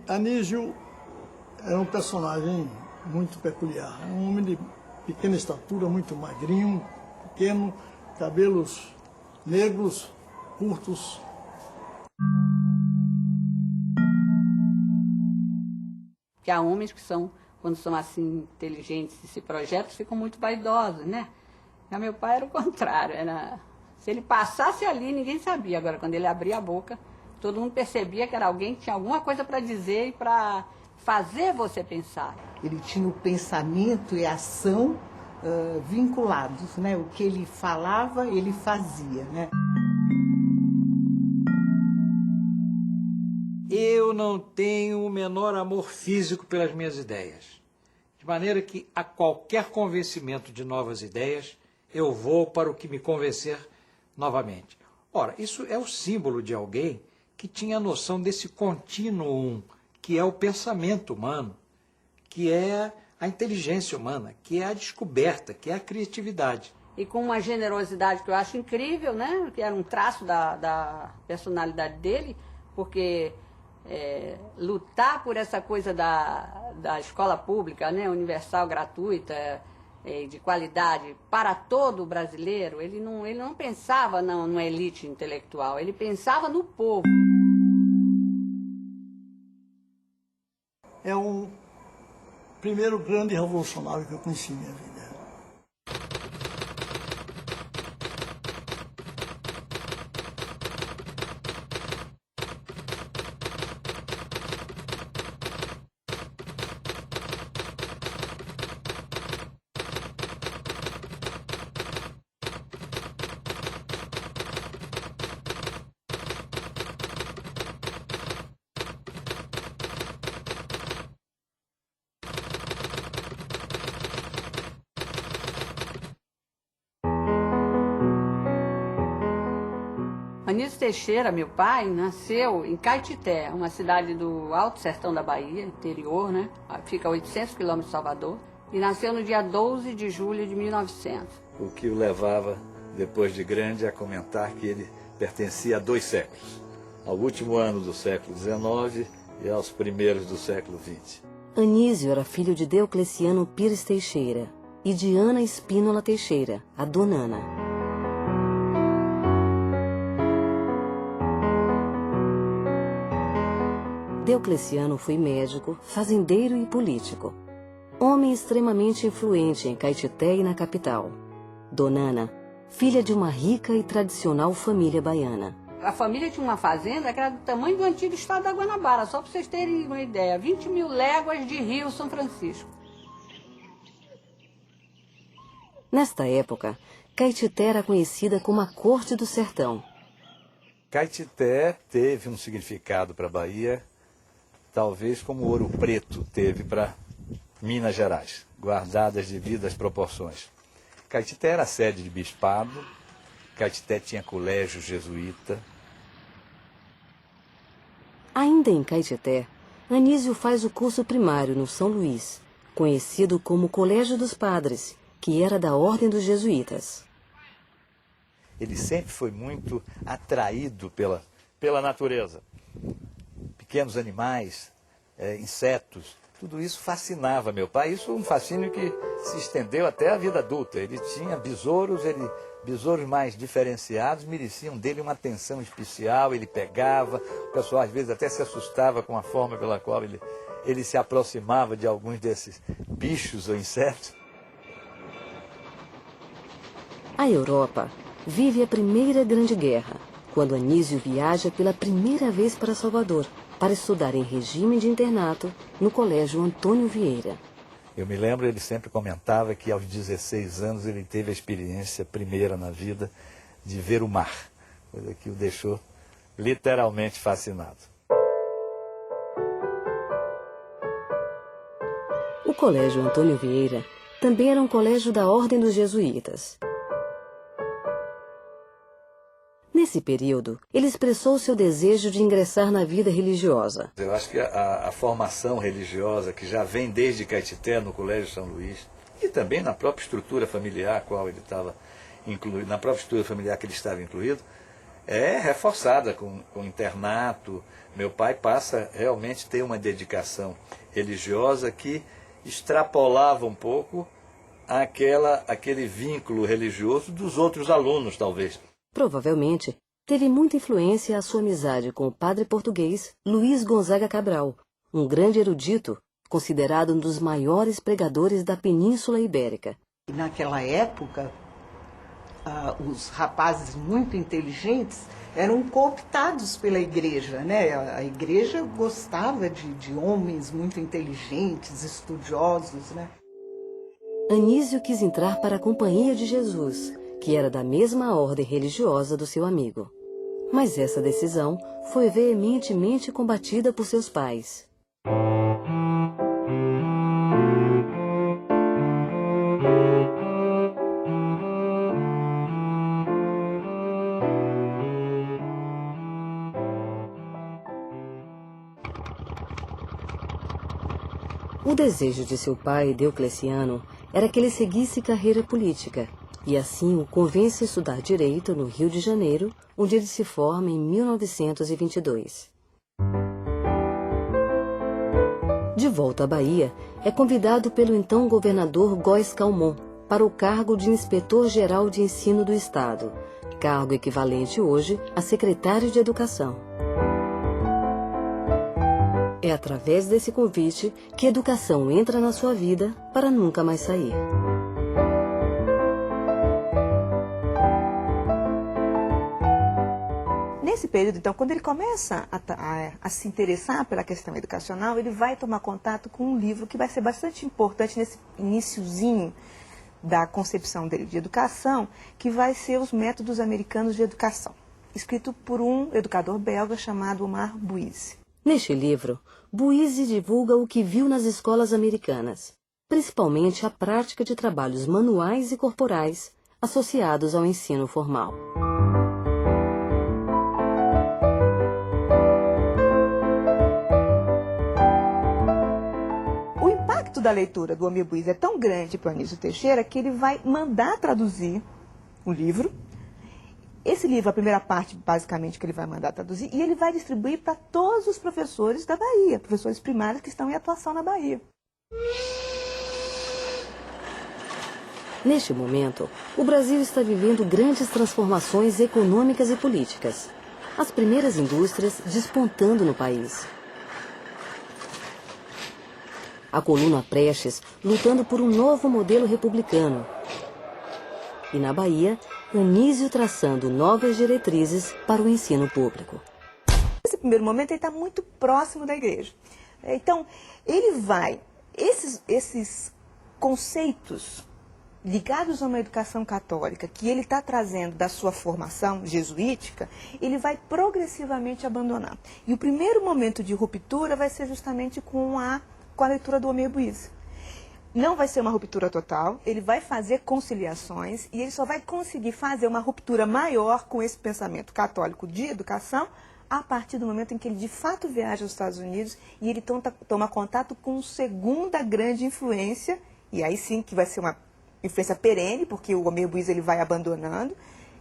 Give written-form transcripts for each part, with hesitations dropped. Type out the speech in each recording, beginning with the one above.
Anísio era um personagem muito peculiar, um homem de pequena estatura, muito magrinho, pequeno, cabelos negros, curtos. Que há homens que são, quando são assim inteligentes e se projetam, ficam muito vaidosos, né? Já meu pai era o contrário, se ele passasse ali, ninguém sabia. Agora, quando ele abria a boca, todo mundo percebia que era alguém que tinha alguma coisa para dizer e para fazer você pensar. Ele tinha o pensamento e a ação vinculados, né? O que ele falava, ele fazia, né? Eu não tenho o menor amor físico pelas minhas ideias. De maneira que, a qualquer convencimento de novas ideias, eu vou para o que me convencer novamente. Ora, isso é o símbolo de alguém que tinha a noção desse contínuo, que é o pensamento humano, que é a inteligência humana, que é a descoberta, que é a criatividade. E com uma generosidade que eu acho incrível, né? Que era um traço da personalidade dele, porque lutar por essa coisa da escola pública, né? Universal, gratuita, de qualidade para todo o brasileiro, ele não pensava numa elite intelectual, ele pensava no povo. É o primeiro grande revolucionário que eu conheci na minha vida. Anísio Teixeira, meu pai, nasceu em Caetité, uma cidade do Alto Sertão da Bahia, interior, né? Fica a 800 quilômetros de Salvador. E nasceu no dia 12 de julho de 1900. O que o levava, depois de grande, a comentar que ele pertencia a 2 séculos. Ao último ano do século XIX e aos primeiros do século XX. Anísio era filho de Deocleciano Pires Teixeira e de Ana Espínola Teixeira, a Donana. Deocleciano foi médico, fazendeiro e político. Homem extremamente influente em Caetité e na capital. Donana, filha de uma rica e tradicional família baiana. A família tinha uma fazenda que era do tamanho do antigo estado da Guanabara, só para vocês terem uma ideia, 20 mil léguas de Rio São Francisco. Nesta época, Caetité era conhecida como a Corte do Sertão. Caetité teve um significado para a Bahia, talvez como Ouro Preto teve para Minas Gerais, guardadas as devidas proporções. Caetité era sede de bispado, Caetité tinha colégio jesuíta. Ainda em Caetité, Anísio faz o curso primário no São Luís, conhecido como Colégio dos Padres, que era da Ordem dos Jesuítas. Ele sempre foi muito atraído pela natureza. Pequenos animais, insetos, tudo isso fascinava meu pai. Isso é um fascínio que se estendeu até a vida adulta. Ele tinha besouros, besouros mais diferenciados, mereciam dele uma atenção especial, ele pegava, o pessoal às vezes até se assustava com a forma pela qual ele se aproximava de alguns desses bichos ou insetos. A Europa vive a Primeira Grande Guerra, quando Anísio viaja pela primeira vez para Salvador, para estudar em regime de internato no Colégio Antônio Vieira. Eu me lembro, ele sempre comentava que aos 16 anos ele teve a experiência primeira na vida de ver o mar, coisa que o deixou literalmente fascinado. O Colégio Antônio Vieira também era um colégio da Ordem dos Jesuítas. Nesse período, ele expressou seu desejo de ingressar na vida religiosa. Eu acho que a formação religiosa, que já vem desde Caetité, no Colégio São Luís, e também na própria estrutura familiar qual ele estava incluído, na própria estrutura familiar que ele estava incluído, é reforçada com internato. Meu pai passa realmente a ter uma dedicação religiosa que extrapolava um pouco aquele vínculo religioso dos outros alunos, talvez. Provavelmente, teve muita influência a sua amizade com o padre português Luiz Gonzaga Cabral, um grande erudito, considerado um dos maiores pregadores da Península Ibérica. Naquela época, os rapazes muito inteligentes eram cooptados pela igreja, né? A igreja gostava de homens muito inteligentes, estudiosos, né? Anísio quis entrar para a Companhia de Jesus, que era da mesma ordem religiosa do seu amigo. Mas essa decisão foi veementemente combatida por seus pais. O desejo de seu pai, Diocleciano, era que ele seguisse carreira política, e assim o convence a estudar Direito no Rio de Janeiro, onde ele se forma em 1922. De volta à Bahia, é convidado pelo então governador Góes Calmon para o cargo de Inspetor-Geral de Ensino do Estado, cargo equivalente hoje a secretário de Educação. É através desse convite que a educação entra na sua vida para nunca mais sair. Nesse período, então, quando ele começa a se interessar pela questão educacional, ele vai tomar contato com um livro que vai ser bastante importante nesse iniciozinho da concepção dele de educação, que vai ser Os Métodos Americanos de Educação, escrito por um educador belga chamado Omar Bouise. Neste livro, Bouise divulga o que viu nas escolas americanas, principalmente a prática de trabalhos manuais e corporais associados ao ensino formal. O impacto da leitura do Omar Bouise é tão grande para o Anísio Teixeira que ele vai mandar traduzir o livro. Esse livro, a primeira parte, basicamente, que ele vai mandar traduzir, e ele vai distribuir para todos os professores da Bahia, professores primários que estão em atuação na Bahia. Neste momento, o Brasil está vivendo grandes transformações econômicas e políticas. As primeiras indústrias despontando no país. A coluna Prestes lutando por um novo modelo republicano. E na Bahia, Anísio traçando novas diretrizes para o ensino público. Nesse primeiro momento, ele está muito próximo da igreja. Então, ele vai... Esses conceitos ligados a uma educação católica que ele está trazendo da sua formação jesuítica, ele vai progressivamente abandonar. E o primeiro momento de ruptura vai ser justamente com a leitura do Omar Bouise. Não vai ser uma ruptura total, ele vai fazer conciliações e ele só vai conseguir fazer uma ruptura maior com esse pensamento católico de educação a partir do momento em que ele de fato viaja aos Estados Unidos e ele toma contato com segunda grande influência, e aí sim que vai ser uma influência perene, porque o Omar Bouise ele vai abandonando,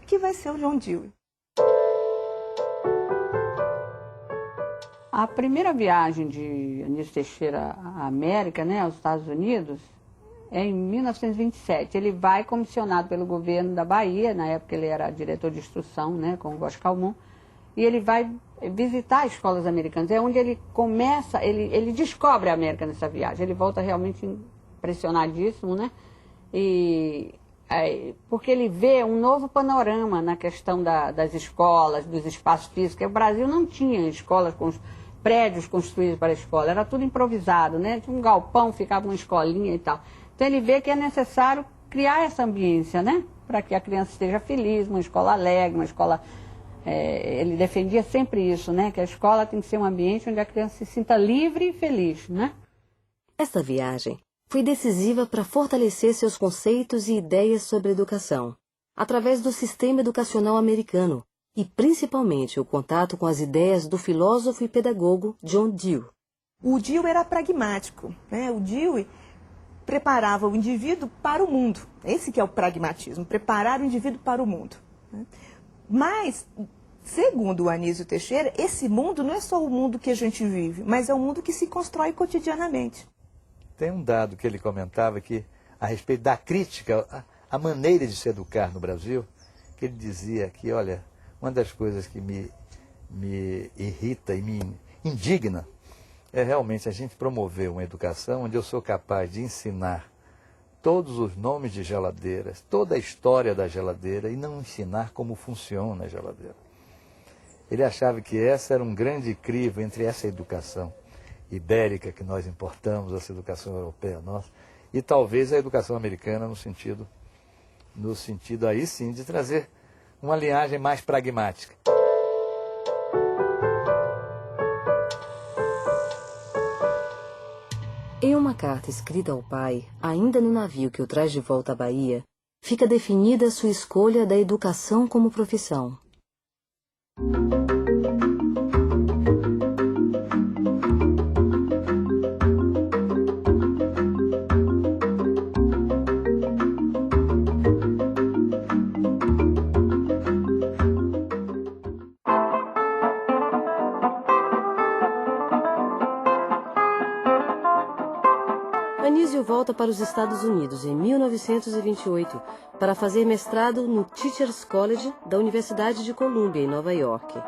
que vai ser o John Dewey. A primeira viagem de Anísio Teixeira à América, né, aos Estados Unidos, é em 1927. Ele vai comissionado pelo governo da Bahia, na época ele era diretor de instrução, né, com o Góes Calmon, e ele vai visitar escolas americanas. É onde ele começa, ele descobre a América nessa viagem. Ele volta realmente impressionadíssimo, né? Porque ele vê um novo panorama na questão das escolas, dos espaços físicos. O Brasil não tinha escolas com prédios construídos para a escola, era tudo improvisado, né? Tinha um galpão, ficava uma escolinha e tal. Então ele vê que é necessário criar essa ambiência, né? Para que a criança esteja feliz, uma escola alegre, uma escola... ele defendia sempre isso, né? Que a escola tem que ser um ambiente onde a criança se sinta livre e feliz, né? Esta viagem foi decisiva para fortalecer seus conceitos e ideias sobre educação, através do sistema educacional americano, e principalmente o contato com as ideias do filósofo e pedagogo John Dewey. O Dewey era pragmático, né? O Dewey preparava o indivíduo para o mundo. Esse que é o pragmatismo, preparar o indivíduo para o mundo, né? Mas Segundo o Anísio Teixeira, esse mundo não é só o mundo que a gente vive, mas é o mundo que se constrói cotidianamente. Tem um dado que ele comentava que, a respeito da crítica à maneira de se educar no Brasil, que ele dizia que, olha, uma das coisas que me irrita e me indigna é realmente a gente promover uma educação onde eu sou capaz de ensinar todos os nomes de geladeiras, toda a história da geladeira e não ensinar como funciona a geladeira. Ele achava que essa era um grande crivo entre essa educação ibérica que nós importamos, essa educação europeia nossa, e talvez a educação americana no sentido aí sim de trazer uma linhagem mais pragmática. Em uma carta escrita ao pai, ainda no navio que o traz de volta à Bahia, fica definida sua escolha da educação como profissão. Anísio volta para os Estados Unidos em 1928 para fazer mestrado no Teachers College da Universidade de Columbia, em Nova York.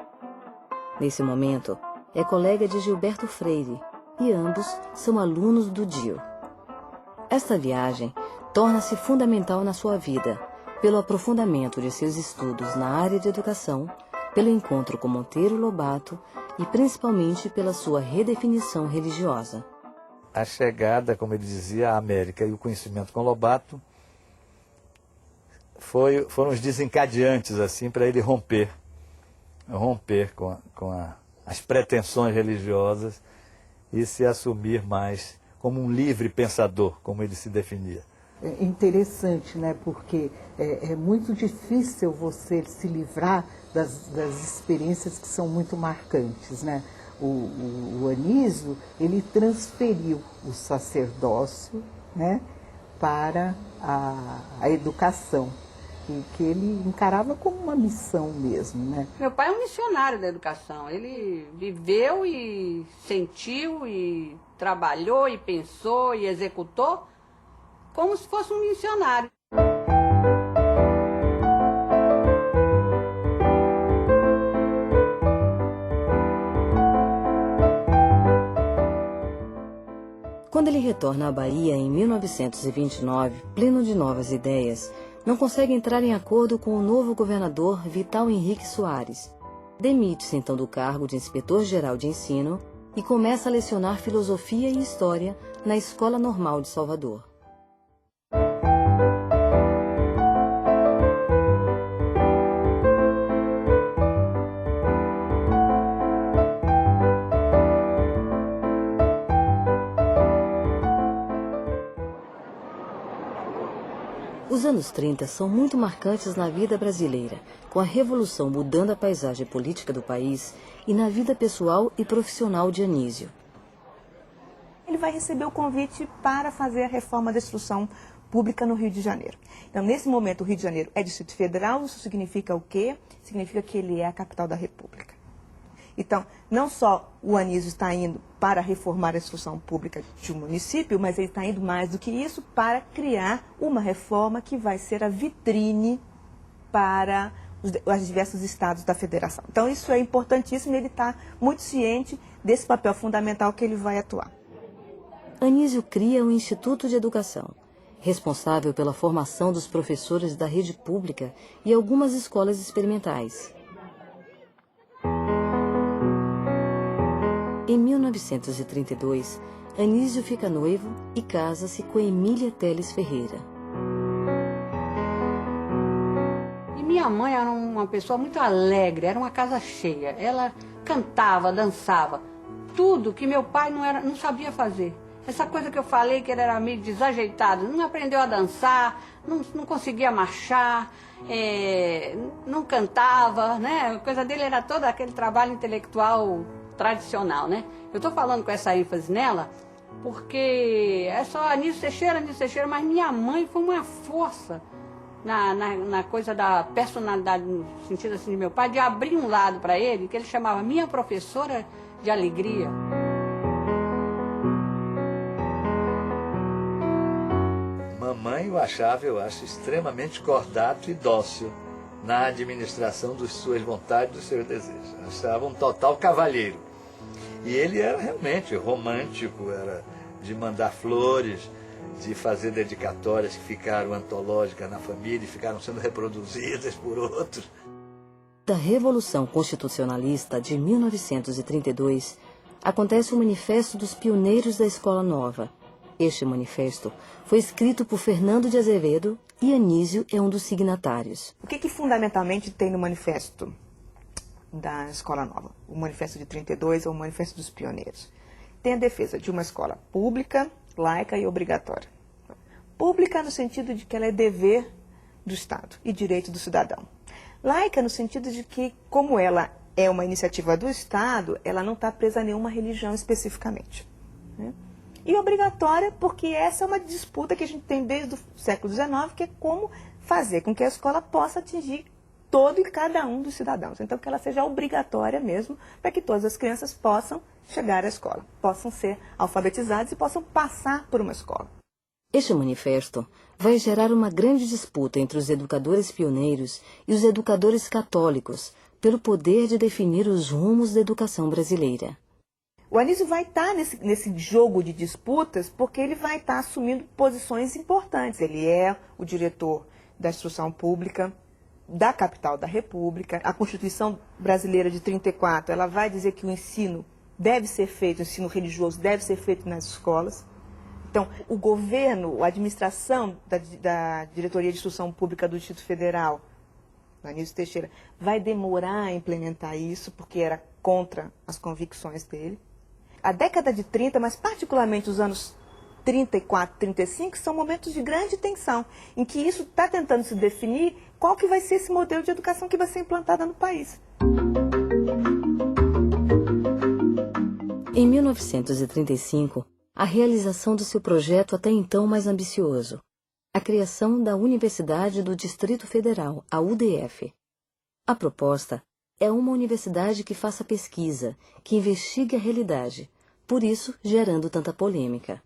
Nesse momento, é colega de Gilberto Freire e ambos são alunos do DIO. Esta viagem torna-se fundamental na sua vida, pelo aprofundamento de seus estudos na área de educação, pelo encontro com Monteiro Lobato e principalmente pela sua redefinição religiosa. A chegada, como ele dizia, à América e o conhecimento com Lobato foram os desencadeantes assim para ele romper com as pretensões religiosas e se assumir mais como um livre pensador, como ele se definia. É interessante, né? Porque é muito difícil você se livrar das experiências que são muito marcantes, né? O Anísio, ele transferiu o sacerdócio, né, para a educação, que ele encarava como uma missão mesmo, né? Meu pai é um missionário da educação. Ele viveu e sentiu e trabalhou e pensou e executou como se fosse um missionário. Quando ele retorna à Bahia em 1929, pleno de novas ideias, não consegue entrar em acordo com o novo governador Vital Henrique Soares. Demite-se então do cargo de inspetor-geral de ensino e começa a lecionar filosofia e história na Escola Normal de Salvador. Os anos 30 são muito marcantes na vida brasileira, com a Revolução mudando a paisagem política do país e na vida pessoal e profissional de Anísio. Ele vai receber o convite para fazer a reforma da instrução pública no Rio de Janeiro. Então, nesse momento, o Rio de Janeiro é Distrito Federal. Isso significa o quê? Significa que ele é a capital da República. Então, não só o Anísio está indo para reformar a instrução pública de um município, mas ele está indo mais do que isso para criar uma reforma que vai ser a vitrine para os diversos estados da federação. Então, isso é importantíssimo e ele está muito ciente desse papel fundamental que ele vai atuar. Anísio cria o Instituto de Educação, responsável pela formação dos professores da rede pública e algumas escolas experimentais. Em 1932, Anísio fica noivo e casa-se com Emília Teles Ferreira. E minha mãe era uma pessoa muito alegre, era uma casa cheia. Ela cantava, dançava, tudo que meu pai não sabia fazer. Essa coisa que eu falei que ele era meio desajeitado, não aprendeu a dançar, não conseguia marchar, não cantava, né? A coisa dele era todo aquele trabalho intelectual tradicional, né? Eu estou falando com essa ênfase nela porque é só Anísio Teixeira, mas minha mãe foi uma força na coisa da personalidade, no sentido assim de meu pai, de abrir um lado para ele, que ele chamava minha professora de alegria. Mamãe eu acho, extremamente cordato e dócil na administração das suas vontades, dos seus desejos. Achava um total cavalheiro. E ele era realmente romântico, era de mandar flores, de fazer dedicatórias que ficaram antológicas na família e ficaram sendo reproduzidas por outros. Da Revolução Constitucionalista de 1932, acontece o Manifesto dos Pioneiros da Escola Nova. Este manifesto foi escrito por Fernando de Azevedo e Anísio é um dos signatários. O que fundamentalmente tem no manifesto da Escola Nova? O manifesto de 32 ou o manifesto dos pioneiros? Tem a defesa de uma escola pública, laica e obrigatória. Pública no sentido de que ela é dever do Estado e direito do cidadão. Laica no sentido de que, como ela é uma iniciativa do Estado, ela não está presa a nenhuma religião especificamente, né? E obrigatória porque essa é uma disputa que a gente tem desde o século XIX, que é como fazer com que a escola possa atingir todo e cada um dos cidadãos. Então, que ela seja obrigatória mesmo, para que todas as crianças possam chegar à escola, possam ser alfabetizadas e possam passar por uma escola. Este manifesto vai gerar uma grande disputa entre os educadores pioneiros e os educadores católicos pelo poder de definir os rumos da educação brasileira. O Anísio vai estar nesse jogo de disputas porque ele vai estar assumindo posições importantes. Ele é o diretor da instrução pública da capital da República. A Constituição brasileira de 34, ela vai dizer que o ensino deve ser feito, o ensino religioso deve ser feito nas escolas. Então, o governo, a administração da Diretoria de Instrução Pública do Distrito Federal, Anísio Teixeira, vai demorar a implementar isso porque era contra as convicções dele. A década de 30, mas particularmente os anos 34, 35, são momentos de grande tensão, em que isso está tentando se definir qual que vai ser esse modelo de educação que vai ser implantada no país. Em 1935, a realização do seu projeto até então mais ambicioso, a criação da Universidade do Distrito Federal, a UDF. A proposta é uma universidade que faça pesquisa, que investigue a realidade, por isso gerando tanta polêmica.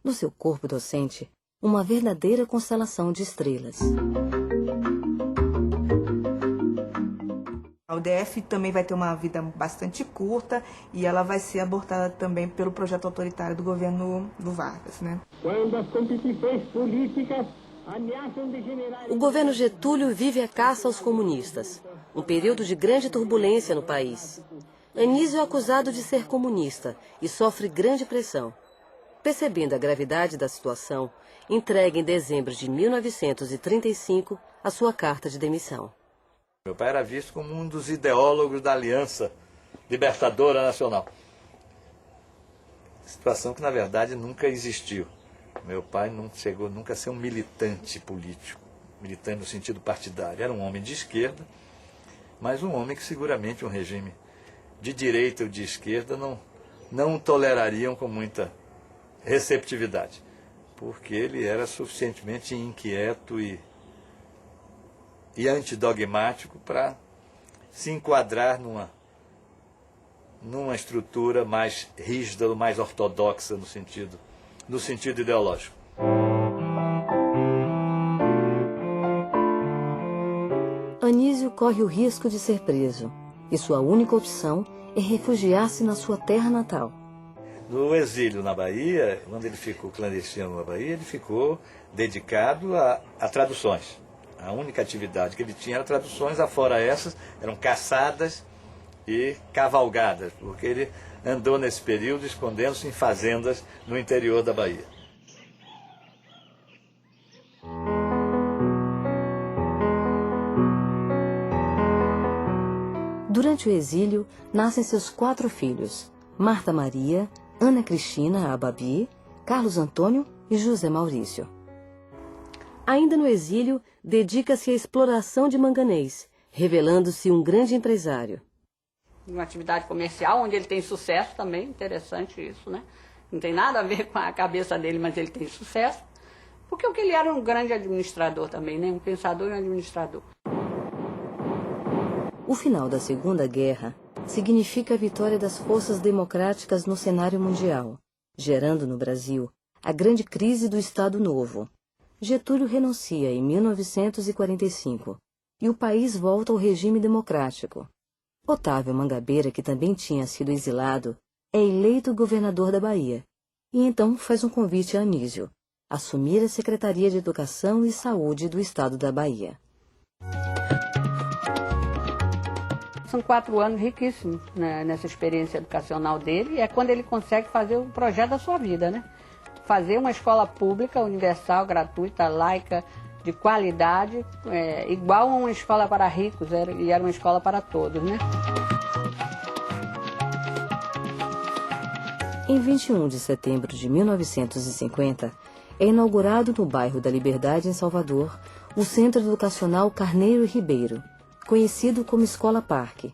No seu corpo docente, uma verdadeira constelação de estrelas. A UDF também vai ter uma vida bastante curta e ela vai ser abortada também pelo projeto autoritário do governo do Vargas, né? Quando as competições políticas ameaçam degenerar... O governo Getúlio vive a caça aos comunistas, um período de grande turbulência no país. Anísio é acusado de ser comunista e sofre grande pressão. Percebendo a gravidade da situação, entrega em dezembro de 1935 a sua carta de demissão. Meu pai era visto como um dos ideólogos da Aliança Libertadora Nacional. Situação que, na verdade, nunca existiu. Meu pai não chegou nunca a ser um militante político, militante no sentido partidário. Era um homem de esquerda, mas um homem que seguramente um regime de direita ou de esquerda não tolerariam com muita receptividade, porque ele era suficientemente inquieto e antidogmático para se enquadrar numa estrutura mais rígida, mais ortodoxa no sentido ideológico. Anísio corre o risco de ser preso e sua única opção é refugiar-se na sua terra natal. No exílio na Bahia, quando ele ficou clandestino na Bahia, ele ficou dedicado a traduções. A única atividade que ele tinha era traduções, afora essas, eram caçadas e cavalgadas, porque ele andou nesse período escondendo-se em fazendas no interior da Bahia. Durante o exílio, nascem seus 4 filhos, Marta Maria, Ana Cristina, a Babi, Carlos Antônio e José Maurício. Ainda no exílio, dedica-se à exploração de manganês, revelando-se um grande empresário. Uma atividade comercial onde ele tem sucesso também, interessante isso, né? Não tem nada a ver com a cabeça dele, mas ele tem sucesso. Porque ele era um grande administrador também, né? Um pensador e um administrador. O final da Segunda Guerra significa a vitória das forças democráticas no cenário mundial, gerando no Brasil a grande crise do Estado Novo. Getúlio renuncia em 1945 e o país volta ao regime democrático. Otávio Mangabeira, que também tinha sido exilado, é eleito governador da Bahia e então faz um convite a Anísio, assumir a Secretaria de Educação e Saúde do Estado da Bahia. São 4 anos riquíssimos, né, nessa experiência educacional dele, e é quando ele consegue fazer o projeto da sua vida, né? Fazer uma escola pública, universal, gratuita, laica, de qualidade, igual a uma escola para ricos, e era uma escola para todos, né? Em 21 de setembro de 1950, é inaugurado no bairro da Liberdade, em Salvador, o Centro Educacional Carneiro Ribeiro, conhecido como Escola Parque.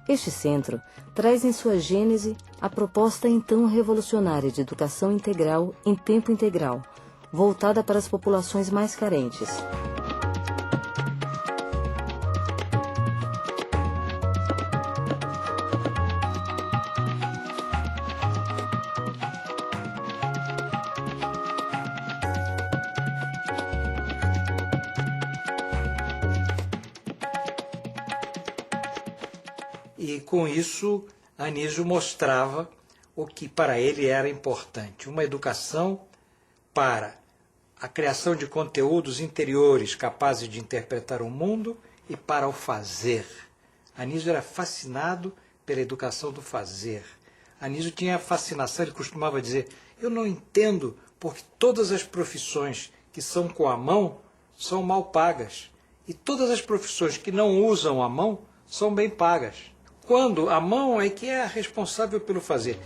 Este centro traz em sua gênese a proposta então revolucionária de educação integral em tempo integral, voltada para as populações mais carentes. E com isso, Anísio mostrava o que para ele era importante, uma educação para a criação de conteúdos interiores capazes de interpretar o mundo e para o fazer. Anísio era fascinado pela educação do fazer. Anísio tinha fascinação, ele costumava dizer, eu não entendo porque todas as profissões que são com a mão são mal pagas e todas as profissões que não usam a mão são bem pagas. Quando a mão é que é a responsável pelo fazer.